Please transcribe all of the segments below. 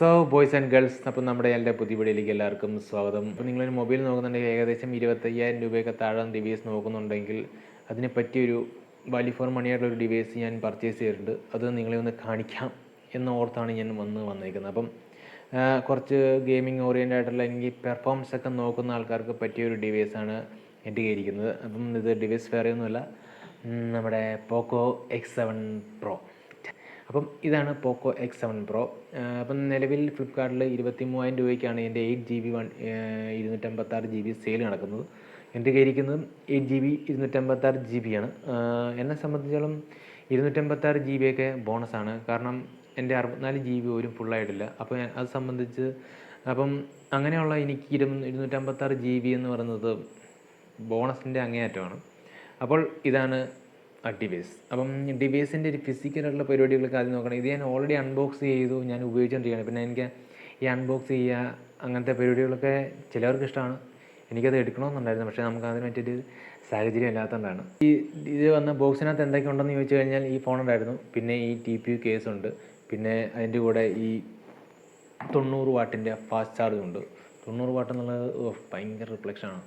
So boys and girls, അപ്പം നമ്മുടെ എൻ്റെ പുതിയ വീഡിയോയിലേക്ക് എല്ലാവർക്കും സ്വാഗതം. അപ്പോൾ നിങ്ങളൊരു മൊബൈൽ നോക്കുന്നുണ്ടെങ്കിൽ ഏകദേശം 25,000 രൂപയൊക്കെ താഴെ ഡിവൈസ് നോക്കുന്നുണ്ടെങ്കിൽ അതിന് പറ്റിയൊരു വാല്യൂ ഫോർ മണിയായിട്ടുള്ളൊരു ഡിവൈസ് ഞാൻ പർച്ചേസ് ചെയ്തിട്ടുണ്ട്. അത് നിങ്ങളെ ഒന്ന് കാണിക്കാം എന്ന് ഓർത്താണ് ഞാൻ വന്നേക്കുന്നത്. അപ്പം കുറച്ച് ഗെയിമിംഗ് ഓറിയൻ്റ് ആയിട്ടുള്ള അല്ലെങ്കിൽ പെർഫോമൻസ് ഒക്കെ നോക്കുന്ന ആൾക്കാർക്ക് പറ്റിയൊരു ഡിവൈസാണ് എൻ്റെ കയ്യിരിക്കുന്നത്. അപ്പം ഇത് ഡിവൈസ് വേറെ ഒന്നുമല്ല, നമ്മുടെ പോക്കോ X7 Pro. അപ്പം ഇതാണ് പോക്കോ X7 Pro. അപ്പം നിലവിൽ ഫ്ലിപ്കാർട്ടിൽ 23,000 രൂപയ്ക്കാണ് എൻ്റെ 8GB 256GB സെയിൽ നടക്കുന്നത്. എൻ്റെ കയ്യിരിക്കുന്നത് 8GB 256GB ആണ്. എന്നെ സംബന്ധിച്ചോളം 256GB ഒക്കെ ബോണസാണ്. കാരണം എൻ്റെ 64GB പോലും ഫുള്ളായിട്ടില്ല. അപ്പോൾ അത് സംബന്ധിച്ച് അപ്പം അങ്ങനെയുള്ള എനിക്ക് 256GB എന്ന് പറയുന്നത് ബോണസിൻ്റെ അങ്ങേയറ്റമാണ്. അപ്പോൾ ഇതാണ് ഡിവൈസ്. അപ്പം ഡിവൈസിൻ്റെ ഒരു ഫിസിക്കലായിട്ടുള്ള പരിപാടികളൊക്കെ ആദ്യം നോക്കണം. ഇത് ഞാൻ ഓൾറെഡി അൺബോക്സ് ചെയ്തു, ഞാൻ ഉപയോഗിച്ചുകൊണ്ടിരിക്കുകയാണ്. പിന്നെ എനിക്ക് ഈ അൺബോക്സ് ചെയ്യുക അങ്ങനത്തെ പരിപാടികളൊക്കെ ചിലവർക്ക് ഇഷ്ടമാണ്. എനിക്കത് എടുക്കണമെന്നുണ്ടായിരുന്നു, പക്ഷേ നമുക്ക് അതിന് പറ്റിയൊരു സാഹചര്യം ഇല്ലാത്തതുകൊണ്ടാണ്. ഇത് വന്ന ബോക്സിനകത്ത് എന്തൊക്കെ ഉണ്ടെന്ന് ചോദിച്ചു കഴിഞ്ഞാൽ ഈ ഫോൺ ഉണ്ടായിരുന്നു, പിന്നെ ഈ TPU കേസുണ്ട്, പിന്നെ അതിൻ്റെ കൂടെ ഈ 90 വാട്ടിൻ്റെ ഫാസ്റ്റ് ചാർജ് ഉണ്ട്. 90 വാട്ട് എന്നുള്ളത് ഭയങ്കര റിഫ്ലക്ഷനാണ്.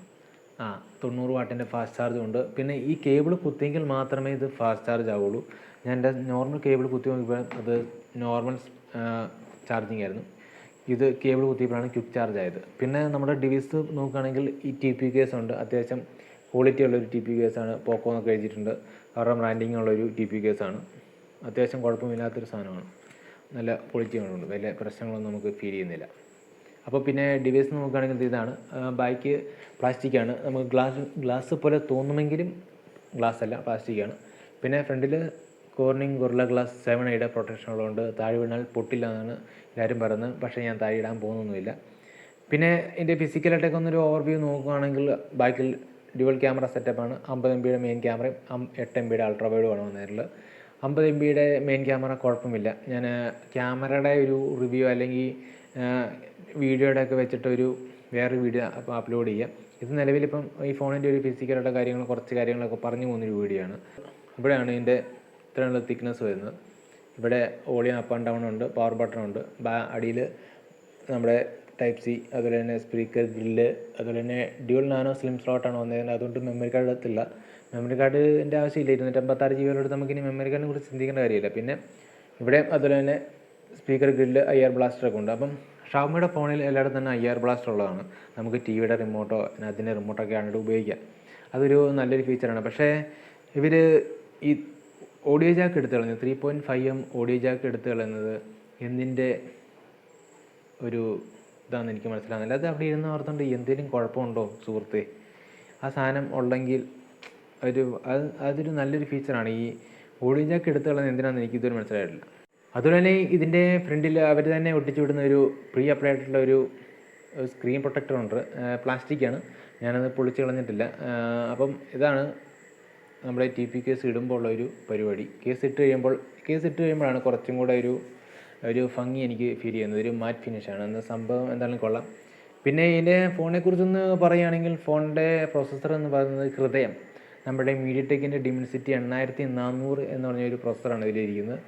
90 വാട്ടിൻ്റെ ഫാസ്റ്റ് ചാർജും ഉണ്ട്. പിന്നെ ഈ കേബിൾ കുത്തിയെങ്കിൽ മാത്രമേ ഇത് ഫാസ്റ്റ് ചാർജ് ആവുള്ളൂ. ഞാൻ എൻ്റെ നോർമൽ കേബിൾ കുത്തി നോക്കിയപ്പോൾ അത് നോർമൽ ചാർജിങ് ആയിരുന്നു. ഇത് കേബിൾ കുത്തിയപ്പോഴാണ് ക്വിക്ക് ചാർജ് ആയത്. പിന്നെ നമ്മുടെ ഡിവൈസ് നോക്കുകയാണെങ്കിൽ ഈ TPU കേസ് ഉണ്ട്. അത്യാവശ്യം ക്വാളിറ്റി ഉള്ളൊരു TPU കേസാണ്. പോക്കോ എന്നൊക്കെ എഴുതിയിട്ടുണ്ട്. അവരുടെ ബ്രാൻഡിങ് ഉള്ളൊരു TPU കേസാണ്. അത്യാവശ്യം കുഴപ്പമില്ലാത്തൊരു സാധനമാണ്. നല്ല ക്വാളിറ്റികളുണ്ട്, വലിയ പ്രശ്നങ്ങളൊന്നും നമുക്ക് ഫീൽ ചെയ്യുന്നില്ല. അപ്പോൾ പിന്നെ ഡിവൈസ് നോക്കുകയാണെങ്കിൽ ഇതാണ്. ബാക്ക് പ്ലാസ്റ്റിക്കാണ്. നമുക്ക് ഗ്ലാസ് പോലെ തോന്നുമെങ്കിലും ഗ്ലാസ് അല്ല, പ്ലാസ്റ്റിക്കാണ്. പിന്നെ ഫ്രണ്ടിൽ Corning guerrilla glass 7A protection ഉള്ളതുകൊണ്ട് താഴെ വീണാൽ പൊട്ടില്ല എന്നാണ് എല്ലാവരും പറയുന്നത്. പക്ഷേ ഞാൻ താഴെ ഇടാൻ പോകുന്നൊന്നുമില്ല. പിന്നെ ഇതിൻ്റെ ഫിസിക്കലായിട്ടൊക്കെ ഒന്നൊരു ഓവർവ്യൂ നോക്കുകയാണെങ്കിൽ ബാക്കിൽ ഡ്യുവൽ ക്യാമറ സെറ്റപ്പാണ്. 50MB മെയിൻ ക്യാമറയും 8MB അൾട്രാ വൈഡുമാണ് വന്നിട്ടുള്ളത്. 50MB മെയിൻ ക്യാമറ കുഴപ്പമില്ല. ഞാൻ ക്യാമറയുടെ ഒരു റിവ്യൂ അല്ലെങ്കിൽ വീഡിയോയുടെ ഒക്കെ വെച്ചിട്ട് വേറെ വീഡിയോ അപ്ലോഡ് ചെയ്യാം. ഇത് നിലവിലിപ്പം ഈ ഫോണിൻ്റെ ഒരു ഫിസിക്കലായിട്ട് കുറച്ച് കാര്യങ്ങളൊക്കെ പറഞ്ഞു പോകുന്നൊരു വീഡിയോ ആണ്. ഇവിടെയാണ് ഇതിൻ്റെ ഇത്രയുള്ള തിക്നെസ് വരുന്നത്. ഇവിടെ വോളിയം അപ്പ് ആൻഡ് ഡൗൺ ഉണ്ട്, പവർ ബട്ടൺ ഉണ്ട്. അടിയിൽ നമ്മുടെ ടൈപ്പ് C, അതുപോലെ തന്നെ സ്പീക്കർ ഗ്രില്ല്, അതുപോലെ തന്നെ ഡ്യുവൽ നാനോ സ്ലിം സ്ലോട്ടാണ് വന്നത്. അതുകൊണ്ട് മെമ്മറി കാർഡ് എടുത്തില്ല. മെമ്മറി കാർഡിൻ്റെ ആവശ്യമില്ല. 256GB എടുത്ത് നമുക്കിനി മെമ്മറി കാർഡിനെ കുറിച്ച് ചിന്തിക്കേണ്ട കാര്യമില്ല. പിന്നെ ഇവിടെ അതുപോലെ തന്നെ സ്പീക്കർ ഗ്രില്ല്, IR ബ്ലാസ്റ്ററൊക്കെ ഉണ്ട്. അപ്പം ഷവമിയുടെ ഫോണിൽ എല്ലായിടത്തും തന്നെ IR ബ്ലാസ്റ്റർ ഉള്ളതാണ്. നമുക്ക് TVയുടെ റിമോട്ടോ അതിൻ്റെ റിമോട്ടൊക്കെ ആണെങ്കിൽ ഉപയോഗിക്കാം. അതൊരു നല്ലൊരു ഫീച്ചറാണ്. പക്ഷേ ഇവർ ഈ ഓഡിയോ ജാക്ക് എടുത്ത് കളഞ്ഞത് 3.5mm ഓഡിയോ ജാക്ക് എടുത്ത് കളയുന്നത് എന്തിൻ്റെ ഒരു ഇതാണെന്ന് എനിക്ക് മനസ്സിലാകുന്നില്ല. അത് അവിടെ ഇരുന്ന് ഓർത്തുകൊണ്ട് എന്തെങ്കിലും കുഴപ്പമുണ്ടോ സുഹൃത്തെ? ആ സാധനം ഉണ്ടെങ്കിൽ അതൊരു നല്ലൊരു ഫീച്ചറാണ്. ഈ ഓഡിയോ ജാക്ക് എടുത്ത് കളയുന്നത് എന്തിനാണെന്ന് എനിക്കിതുവരെ മനസ്സിലായിട്ടില്ല. അതുപോലെ തന്നെ ഇതിൻ്റെ ഫ്രണ്ടിൽ അവർ തന്നെ ഒട്ടിച്ചു വിടുന്ന ഒരു പ്രീ അപ്ലൈഡായിട്ടുള്ള ഒരു സ്ക്രീൻ പ്രൊട്ടക്ടറുണ്ട്. പ്ലാസ്റ്റിക്കാണ്, ഞാനത് പൊളിച്ച് കളഞ്ഞിട്ടില്ല. അപ്പം ഇതാണ് നമ്മുടെ TPU കേസ് ഇടുമ്പോൾ ഉള്ള ഒരു പരിപാടി. കേസ് ഇട്ട് കഴിയുമ്പോഴാണ് കുറച്ചും കൂടെ ഒരു ഭംഗി എനിക്ക് ഫീൽ ചെയ്യുന്നത്. ഒരു മാറ്റ് ഫിനിഷാണ്. എന്ന സംഭവം എന്തായാലും കൊള്ളാം. പിന്നെ ഇതിൻ്റെ ഫോണിനെക്കുറിച്ചൊന്ന് പറയുകയാണെങ്കിൽ ഫോണിൻ്റെ പ്രോസസ്സർ എന്ന് പറയുന്നത് ഹൃദയം, നമ്മുടെ MediaTekൻ്റെ Dimensity 8400 എന്ന് പറഞ്ഞൊരു പ്രോസസ്സറാണ് ഇതിലിരിക്കുന്നത്.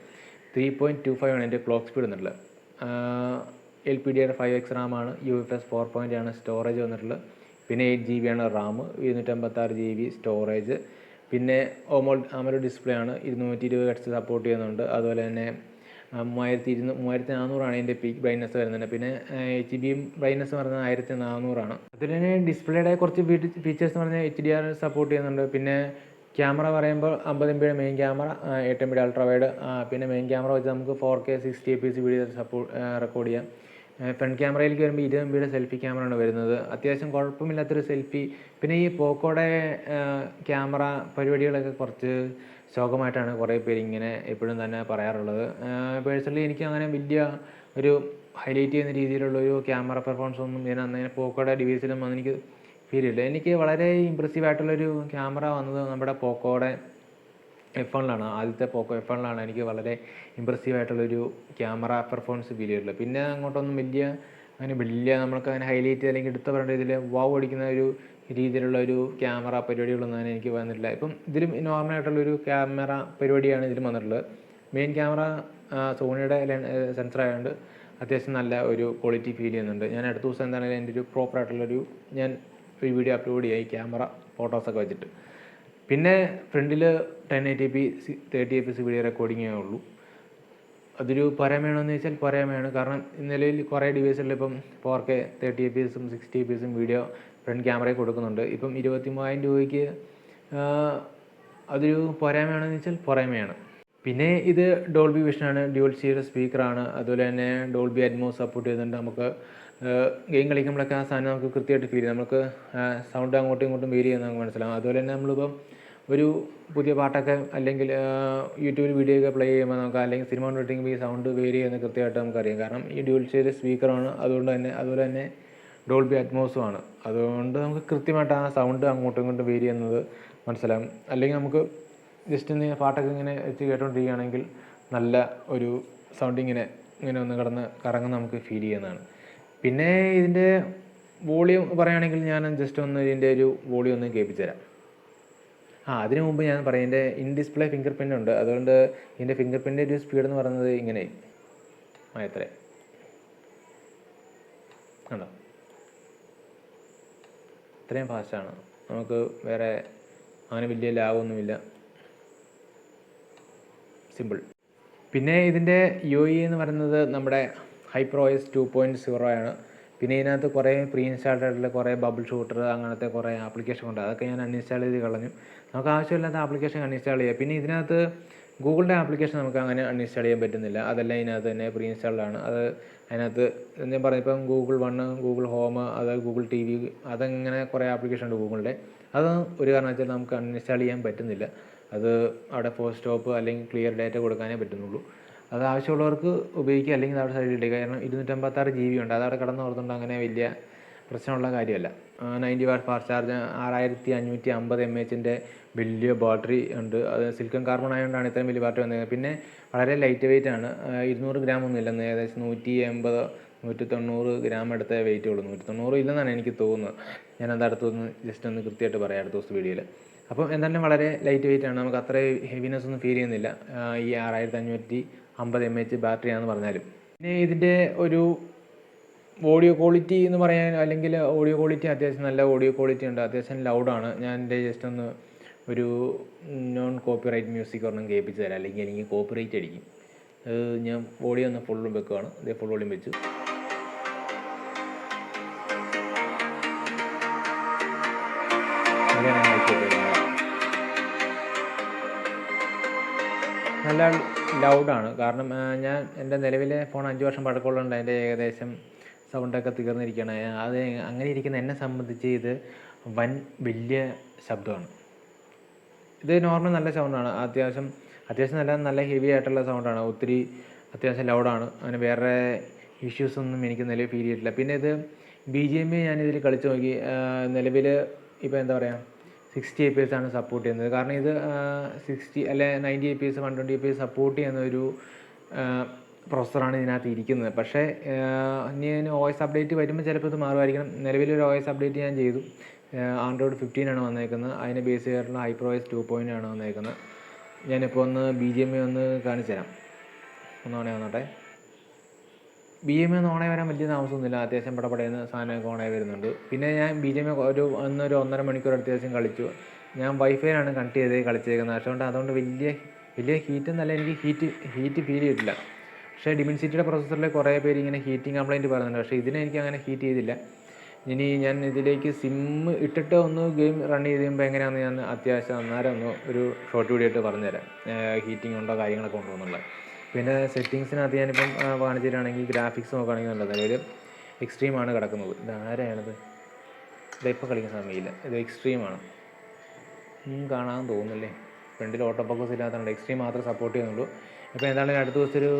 3.25 ആണ് എൻ്റെ ക്ലോക്ക് സ്പീഡ് വന്നിട്ടുള്ളത്. LPDDR5X റാമാണ്. UFS 4.0 ആണ് സ്റ്റോറേജ് വന്നിട്ടുള്ളത്. പിന്നെ 8GB ആണ് റാം, 256GB സ്റ്റോറേജ്. പിന്നെ AMOLED ഡിസ്പ്ലേ ആണ്. 220Hz സപ്പോർട്ട് ചെയ്യുന്നുണ്ട്. അതുപോലെ തന്നെ 3400 ആണ് ഇതിൻ്റെ പീക്ക് ബ്രൈറ്റ്നസ് വരുന്നുണ്ട്. പിന്നെ HB ബ്രൈറ്റ്നസ് പറഞ്ഞാൽ 1400 ആണ്. അതുപോലെ തന്നെ ഡിസ്പ്ലേയുടെ കുറച്ച് ഫീച്ചേഴ്സ് പറഞ്ഞാൽ HDR സപ്പോർട്ട് ചെയ്യുന്നുണ്ട്. പിന്നെ ക്യാമറ പറയുമ്പോൾ 50MB main camera, 8MB ultra wide. പിന്നെ മെയിൻ ക്യാമറ വെച്ച് നമുക്ക് 4K 60fps വീഡിയോ റെക്കോർഡ് ചെയ്യാം. ഫ്രണ്ട് ക്യാമറയിലേക്ക് വരുമ്പോൾ 20MB സെൽഫി ക്യാമറയാണ് വരുന്നത്. അത്യാവശ്യം കുഴപ്പമില്ലാത്തൊരു സെൽഫി. പിന്നെ ഈ പോക്കോയുടെ ക്യാമറ പരിപാടികളൊക്കെ കുറച്ച് ശോകമായിട്ടാണ് കുറേ പേര് ഇങ്ങനെ എപ്പോഴും തന്നെ പറയാറുള്ളത്. പേഴ്സണലി എനിക്ക് അങ്ങനെ വലിയ ഒരു ഹൈലൈറ്റ് ചെയ്യുന്ന രീതിയിലുള്ളൊരു ക്യാമറ പെർഫോമൻസ് ഒന്നും അങ്ങനെ പോക്കോയുടെ ഡിവൈസിലും എനിക്ക് ഫീൽ ചെയ്യില്ല. എനിക്ക് വളരെ ഇമ്പ്രസീവായിട്ടുള്ളൊരു ക്യാമറ വന്നത് നമ്മുടെ പോക്കോയുടെ F1ലാണ്. ആദ്യത്തെ പോക്കോ F1ലാണ് എനിക്ക് വളരെ ഇമ്പ്രസീവായിട്ടുള്ളൊരു ക്യാമറ പെർഫോമൻസ് ഫീൽ ചെയ്തിട്ടുള്ളത്. പിന്നെ അങ്ങോട്ടൊന്നും വലിയ നമ്മൾക്ക് അങ്ങനെ ഹൈലൈറ്റ് അല്ലെങ്കിൽ എടുത്ത് പറയേണ്ട ഇതിൽ വാവ് അടിക്കുന്ന ഒരു രീതിയിലുള്ള ഒരു ക്യാമറ പരിപാടികളൊന്നും എനിക്ക് വന്നിട്ടില്ല. ഇപ്പം ഇതിലും നോർമലായിട്ടുള്ളൊരു ക്യാമറ പരിപാടിയാണ് ഇതിലും വന്നിട്ടുള്ളത്. മെയിൻ ക്യാമറ സോണിയുടെ സെൻസർ ആയതുകൊണ്ട് അത്യാവശ്യം നല്ല ഒരു ക്വാളിറ്റി ഫീൽ ചെയ്യുന്നുണ്ട്. ഞാൻ അടുത്ത ദിവസം എന്താണെങ്കിലും എൻ്റെ ഒരു പ്രോപ്പറായിട്ടുള്ളൊരു ഞാൻ ഒരു വീഡിയോ അപ്ലോഡ് ചെയ്യാം ഈ ക്യാമറ ഫോട്ടോസൊക്കെ വെച്ചിട്ട്. പിന്നെ ഫ്രണ്ടിൽ 1080p 30fps വീഡിയോ റെക്കോർഡിങ്ങേ ഉള്ളൂ. അതൊരു പോരായ്മയാണോയെന്ന് ചോദിച്ചാൽ പോരായ്മയാണ്. കാരണം നിലവിൽ കുറേ ഡിവൈസുകളിൽ ഇപ്പം 4K 30fps 60fps video front ക്യാമറയിൽ കൊടുക്കുന്നുണ്ട്. ഇപ്പം 23,000 രൂപയ്ക്ക് അതൊരു പോരായ്മയാണെന്ന് വെച്ചാൽ പോരായ്മയാണ്. പിന്നെ ഇത് ഡോൾബി വിഷനാണ്, ഡ്യുവൽ സ്റ്റീരിയോ സ്പീക്കറാണ്, അതുപോലെ തന്നെ ഡോൾബി അറ്റ്മോസ് സപ്പോർട്ട് ചെയ്യുന്നുണ്ട്. നമുക്ക് ഗെയിം കളിക്കുമ്പോഴൊക്കെ ആ സാധനം നമുക്ക് കൃത്യമായിട്ട് ഫീൽ ചെയ്യും. നമുക്ക് സൗണ്ട് അങ്ങോട്ടും ഇങ്ങോട്ടും വേരി ചെയ്യുന്നത് നമുക്ക് മനസ്സിലാവും. അതുപോലെ തന്നെ നമ്മളിപ്പം ഒരു പുതിയ പാട്ടൊക്കെ അല്ലെങ്കിൽ യൂട്യൂബിൽ വീഡിയോ ഒക്കെ പ്ലേ ചെയ്യുമ്പോൾ നമുക്ക് അല്ലെങ്കിൽ സിനിമ കണ്ടിട്ടുണ്ടെങ്കിൽ ഈ സൗണ്ട് വേരി ചെയ്യുന്നത് കൃത്യമായിട്ട് നമുക്കറിയാം. കാരണം ഈ ഡ്യുവൽ സ്റ്റീരിയോ സ്പീക്കറാണ്, അതുപോലെ തന്നെ ഡോൾബി അറ്റ്മോസുമാണ്. അതുകൊണ്ട് നമുക്ക് കൃത്യമായിട്ട് ആ സൗണ്ട് അങ്ങോട്ടും ഇങ്ങോട്ടും വേരി ചെയ്യുന്നത് മനസ്സിലാകും. അല്ലെങ്കിൽ നമുക്ക് ജസ്റ്റ് ഒന്ന് പാട്ടൊക്കെ ഇങ്ങനെ വെച്ച് കേട്ടുകൊണ്ടിരിക്കുകയാണെങ്കിൽ നല്ല ഒരു സൗണ്ട് ഇങ്ങനെ ഒന്ന് കിടന്ന് കറങ്ങുന്ന നമുക്ക് ഫീൽ ചെയ്യുന്നതാണ്. പിന്നെ ഇതിൻ്റെ വോളിയം പറയുകയാണെങ്കിൽ ഞാൻ ജസ്റ്റ് ഒന്ന് ഇതിൻ്റെ ഒരു വോളിയം ഒന്ന് കേൾപ്പിച്ചു തരാം. അതിനു മുമ്പ് ഞാൻ പറയാം, ഇതിൻ്റെ ഇൻ ഡിസ്പ്ലേ ഫിംഗർ പ്രിൻ്റ് ഉണ്ട്. അതുകൊണ്ട് ഇതിൻ്റെ ഫിംഗർ പ്രിൻ്റ് ഒരു സ്പീഡ് എന്ന് പറയുന്നത് ഇങ്ങനെ എത്ര കണ്ടോ, ഇത്രയും ഫാസ്റ്റാണ്. നമുക്ക് വേറെ അങ്ങനെ വലിയ ലാഭമൊന്നുമില്ല, സിമ്പിൾ. പിന്നെ ഇതിൻ്റെ UI എന്ന് പറയുന്നത് നമ്മുടെ HyperOS 2.0 ആണ്. പിന്നെ ഇതിനകത്ത് കുറേ പ്രീ ഇൻസ്റ്റാൾഡ് ആയിട്ടുള്ള കുറേ ബബിൾ ഷൂട്ടർ അങ്ങനത്തെ കുറേ ആപ്ലിക്കേഷൻ ഉണ്ട്. അതൊക്കെ ഞാൻ അൺഇൻസ്റ്റാൾ ചെയ്ത് കളഞ്ഞു. നമുക്ക് ആവശ്യമില്ലാത്ത ആപ്ലിക്കേഷൻ അൺഇൻസ്റ്റാൾ ചെയ്യുക. പിന്നെ ഇതിനകത്ത് ഗൂഗിളിൻ്റെ ആപ്ലിക്കേഷൻ നമുക്ക് അങ്ങനെ അൺഇൻസ്റ്റാൾ ചെയ്യാൻ പറ്റുന്നില്ല. അതെല്ലാം ഇതിനകത്ത് തന്നെ പ്രീ ഇൻസ്റ്റാൾഡ് ആണ്. അത് അതിനകത്ത് ഞാൻ പറയും, ഇപ്പം ഗൂഗിൾ വൺ, ഗൂഗിൾ ഹോം, അത് ഗൂഗിൾ TV, അതങ്ങനെ കുറേ ആപ്ലിക്കേഷൻ ഉണ്ട് ഗൂഗിളിൻ്റെ. അത് ഒരു കാരണവശാലും നമുക്ക് അൺഇൻസ്റ്റാൾ ചെയ്യാൻ പറ്റുന്നില്ല. അത് അവിടെ ഫോർ സ്റ്റോപ്പ് അല്ലെങ്കിൽ ക്ലിയർ ഡാറ്റ കൊടുക്കാനേ പറ്റുന്നുള്ളൂ. അത് ആവശ്യമുള്ളവർക്ക് ഉപയോഗിക്കുക, അല്ലെങ്കിൽ അവിടെ സൈഡിൽ ഇടുക. കാരണം 256 GB ഉണ്ട്, അതവിടെ കിടന്ന് ഓർത്തുകൊണ്ട് അങ്ങനെ വലിയ പ്രശ്നമുള്ള കാര്യമല്ല. 90 വാട്ട് ഫാസ്റ്റ് ചാർജ്, 6550 mAh വലിയ ബാറ്ററി ഉണ്ട്. അത് സിലിക്കൺ കാർബൺ ആയതുകൊണ്ടാണ് ഇത്രയും വലിയ ബാറ്ററി വന്നത്. പിന്നെ വളരെ ലൈറ്റ് വെയിറ്റ് ആണ്, 200 ഗ്രാം ഒന്നും ഇല്ലെന്ന്, ഏകദേശം 180 190 ഗ്രാം അടുത്ത വെയിറ്റ് ഉള്ളൂ. 190 ഇല്ലെന്നാണ് എനിക്ക് തോന്നുന്നത്. ഞാനത് അടുത്തൊന്ന് ജസ്റ്റ് ഒന്ന് കൃത്യമായിട്ട് പറയാം അടുത്ത ദിവസം വീഡിയോയിൽ. അപ്പം എന്തായാലും വളരെ ലൈറ്റ് വെയിറ്റ് ആണ്, നമുക്ക് അത്ര ഹെവിനെസ് ഒന്നും ഫീൽ ചെയ്യുന്നില്ല ഈ 6550 mAh ബാറ്ററിയാണെന്ന് പറഞ്ഞാലും. പിന്നെ ഇതിൻ്റെ ഒരു ഓഡിയോ ക്വാളിറ്റി എന്ന് പറയാൻ, അല്ലെങ്കിൽ ഓഡിയോ ക്വാളിറ്റി അത്യാവശ്യം നല്ല ഓഡിയോ ക്വാളിറ്റി ഉണ്ട്, അത്യാവശ്യം ലൗഡാണ്. ഞാൻ എൻ്റെ ജസ്റ്റ് ഒന്ന് ഒരു നോൺ കോപ്പിറൈറ്റ് മ്യൂസിക് ഒരെണ്ണം കേൾപ്പിച്ച് തരാം, അല്ലെങ്കിൽ എനിക്ക് കോപ്പിറൈറ്റ് അടിക്കും. ഞാൻ ഓഡിയോ ഒന്ന് ഫുള്ളും വെക്കുകയാണ്. ഇതേ ഫുൾ വോളിയം വെച്ചു. നല്ല ലൗഡാണ്. കാരണം ഞാൻ എൻ്റെ നിലവിലെ ഫോൺ 5 വർഷം പഴക്കമുള്ളതുകൊണ്ട് അതിൻ്റെ ഏകദേശം സൗണ്ടൊക്കെ തീർന്നിരിക്കുകയാണ്. അത് അങ്ങനെ ഇരിക്കുന്ന എന്നെ സംബന്ധിച്ച് ഇത് വലിയ ശബ്ദമാണ്. ഇത് നോർമൽ നല്ല സൗണ്ടാണ്, അത്യാവശ്യം നല്ല ഹെവി ആയിട്ടുള്ള സൗണ്ടാണ്, ഒത്തിരി അത്യാവശ്യം ലൗഡാണ്. അങ്ങനെ വേറെ ഇഷ്യൂസൊന്നും എനിക്ക് നിലവിൽ ഫീൽ ചെയ്തിട്ടില്ല. പിന്നെ ഇത് BGM ഞാനിതിൽ കളിച്ച് നോക്കി. നിലവിൽ ഇപ്പോൾ എന്താ പറയുക 60 fps ആണ് സപ്പോർട്ട് ചെയ്യുന്നത്. കാരണം ഇത് 60 അല്ലെ 90 fps 120 fps സപ്പോർട്ട് ചെയ്യുന്ന ഒരു പ്രോസസ്സറാണ് ഇതിനകത്ത് ഇരിക്കുന്നത്. പക്ഷേ ഞാൻ OS അപ്ഡേറ്റ് വരുമ്പോൾ ചിലപ്പോൾ ഇത് മാറുമായിരിക്കണം. നിലവിലൊരു OS അപ്ഡേറ്റ് ഞാൻ ചെയ്തു, Android 15 ആണ് വന്നേക്കുന്നത്. അതിനെ ബേസ് ചെയ്തിട്ടുള്ള HyperOS 2.0 ആണ് വന്നേക്കുന്നത്. ഞാനിപ്പോൾ ഒന്ന് BGM ഒന്ന് കാണിച്ചു തരാം. ഒന്ന് ഓണേ വന്നോട്ടെ. BGM ഒന്ന് ഓണേ വരാൻ വലിയ താമസമൊന്നുമില്ല, അത്യാവശ്യം പടപടയെന്ന് സാധനമൊക്കെ ഓണായി വരുന്നുണ്ട്. പിന്നെ ഞാൻ BGM ഒരു 1.5 മണിക്കൂർ അത്യാവശ്യം കളിച്ചു. ഞാൻ വൈഫൈയിലാണ് കണക്ട് ചെയ്ത് കളിച്ചേക്കുന്നത്. അതുകൊണ്ട് വലിയ ഹീറ്റ് എന്നല്ല, എനിക്ക് ഹീറ്റ് ഫീൽ ചെയ്തിട്ടില്ല. പക്ഷേ ഡിമെൻസിറ്റിയുടെ പ്രോസസ്സറിൽ കുറേ പേര് ഇങ്ങനെ ഹീറ്റിംഗ് കംപ്ലയിൻറ്റ് പറയുന്നുണ്ട്. പക്ഷേ ഇതിനെനിക്ക് അങ്ങനെ ഹീറ്റ് ചെയ്തില്ല. ഇനി ഞാൻ ഇതിലേക്ക് സിം ഇട്ടിട്ട് ഒന്ന് ഗെയിം റൺ ചെയ്ത് കഴിയുമ്പോൾ എങ്ങനെയാണെന്ന് ഞാൻ അത്യാവശ്യം അന്നേരം ഒന്ന് ഒരു ഷോർട്ട് വീഡിയോ ആയിട്ട് പറഞ്ഞുതരാം, ഹീറ്റിംഗ് ഉണ്ടോ കാര്യങ്ങളൊക്കെ ഉണ്ടോ എന്നുള്ളത്. പിന്നെ സെറ്റിങ്സിനകത്ത് ഞാനിപ്പം കാണിച്ചിട്ടാണെങ്കിൽ ഗ്രാഫിക്സ് നോക്കുകയാണെങ്കിൽ നല്ലത് ഒരു എക്സ്ട്രീമാണ് കിടക്കുന്നത്. ഇത് ആരെയാണിത്? ഇതിപ്പോൾ കളിക്കുന്ന സമയമില്ല, ഇത് എക്സ്ട്രീമാണ്. കാണാൻ തോന്നുന്നില്ലേ, ഫ്രണ്ടിൽ ഓട്ടോ ഫോക്കസ് ഇല്ലാത്തതുകൊണ്ട് എക്സ്ട്രീം മാത്രമേ സപ്പോർട്ട് ചെയ്യുന്നുള്ളൂ. ഇപ്പോൾ എന്താണെങ്കിലും അടുത്ത ദിവസം ഒരു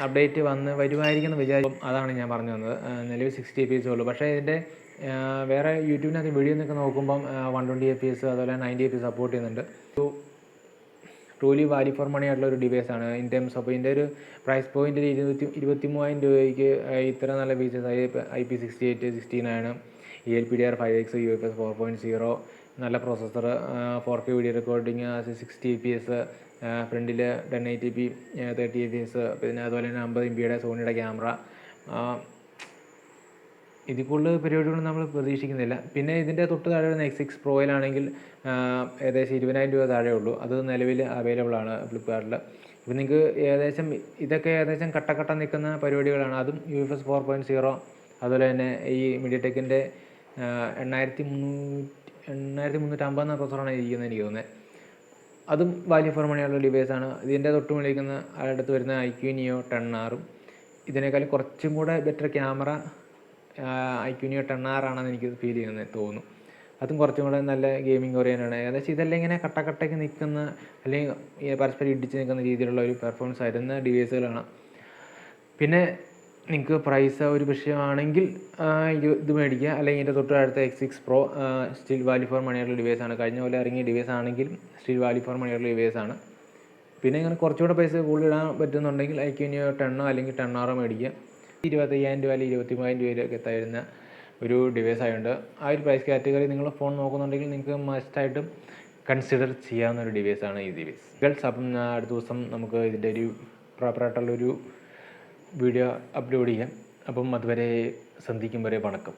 അപ്ഡേറ്റ് വരുമായിരിക്കും എന്ന് വിചാരിക്കും. അതാണ് ഞാൻ പറഞ്ഞു വന്നത്. നിലവിൽ 60 fps ഉള്ളൂ. പക്ഷേ ഇതിൻ്റെ വേറെ യൂട്യൂബിനകത്ത് വീഡിയോ നിന്നൊക്കെ നോക്കുമ്പം 120 fps അതുപോലെ 90 fps സപ്പോർട്ട് ചെയ്യുന്നുണ്ട്. ട്രൂലി വാല്യൂ ഫോർ മണി ആയിട്ടുള്ള ഒരു ഡിവൈസാണ്. ഇൻ ടേംസ് ഓഫ് ഇതിൻ്റെ ഒരു പ്രൈസ് പോയിൻറ്റിൽ 23,000 രൂപയ്ക്ക് ഇത്ര നല്ല ഫീച്ചേഴ്സ്, IP68 69 ELPDR5X UFS 4.0 നല്ല processor, 4K video recording, 60 fps ഫ്രണ്ടിൽ 1080p 30 fps, പിന്നെ അതുപോലെ തന്നെ 50 MB സോണിയുടെ ക്യാമറ. ഇതിൽ കൂടുതൽ പരിപാടികളൊന്നും നമ്മൾ പ്രതീക്ഷിക്കുന്നില്ല. പിന്നെ ഇതിൻ്റെ തൊട്ട് താഴെ വരുന്ന X6 Proയിലാണെങ്കിൽ ഏകദേശം 20,000 രൂപ താഴെ ഉള്ളൂ. അത് നിലവിൽ അവൈലബിൾ ആണ് ഫ്ലിപ്പ്കാർട്ടിൽ. ഇപ്പം നിങ്ങൾക്ക് ഇതൊക്കെ ഏകദേശം കട്ട നിൽക്കുന്ന പരിപാടികളാണ്. അതും UFS 4.0, അതുപോലെ തന്നെ ഈ മീഡിയടെക്കിൻ്റെ 8350 എന്ന പ്രൊസസ്സറാണ് ഇരിക്കുന്നത് എനിക്ക് തോന്നുന്നത്. അതും വാല്യൂ ഫോർ മണിയുള്ള ഡിവൈസാണ്. ഇതിൻ്റെ തൊട്ട് വിളിക്കുന്ന അടുത്ത് വരുന്ന IQ Neo 10R. ഇതിനേക്കാളും കുറച്ചും കൂടെ better camera IQ Neo 10R ആണെന്ന് എനിക്ക് ഫീൽ തോന്നുന്നു. അതും കുറച്ചും കൂടെ നല്ല ഗെയിമിംഗ് ഓറിയൻ്റാണ്. ഏകദേശം ഇതെല്ലാം ഇങ്ങനെ കട്ടയ്ക്ക് നിൽക്കുന്ന, അല്ലെങ്കിൽ പരസ്പരം ഇടിച്ച് നിൽക്കുന്ന രീതിയിലുള്ള ഒരു പെർഫോമൻസ് വരുന്ന ഡിവൈസുകളാണ്. പിന്നെ നിങ്ങൾക്ക് പ്രൈസ് ഒരു വിഷയമാണെങ്കിൽ ഇത് മേടിക്കുക, അല്ലെങ്കിൽ ഇതിൻ്റെ തൊട്ട് അടുത്ത X6 Pro still value for മണിയുള്ള ഡിവൈസാണ്. കഴിഞ്ഞ പോലെ ഇറങ്ങിയ ഡിവൈസ് ആണെങ്കിൽ സ്റ്റിൽ വാല്യൂ ഫോർ മണിയുള്ള ഡിവൈസാണ്. പിന്നെ ഇങ്ങനെ കുറച്ചുകൂടെ പൈസ കൂടുതൽ ഇടാൻ പറ്റുന്നുണ്ടെങ്കിൽ IQ Neo 10 അല്ലെങ്കിൽ 10R മേടിക്കുക. 25,000 രൂപ അല്ലെങ്കിൽ 23,000 രൂപയിലൊക്കെ തരുന്ന ഒരു ഡിവൈസ് ആയതുകൊണ്ട് ആ ഒരു പ്രൈസ് കാറ്റഗറി നിങ്ങൾ ഫോൺ നോക്കുന്നുണ്ടെങ്കിൽ നിങ്ങൾക്ക് മസ്റ്റായിട്ടും കൺസിഡർ ചെയ്യാവുന്ന ഒരു ഡിവൈസാണ് ഈ ഡിവൈസ്. അപ്പം അടുത്ത ദിവസം നമുക്ക് ഇതിൻ്റെ ഒരു പ്രോപ്പറായിട്ടുള്ളൊരു വീഡിയോ അപ്ലോഡ് ചെയ്യാം. അപ്പം അതുവരെ സന്ധിക്കും വരെ വണക്കം.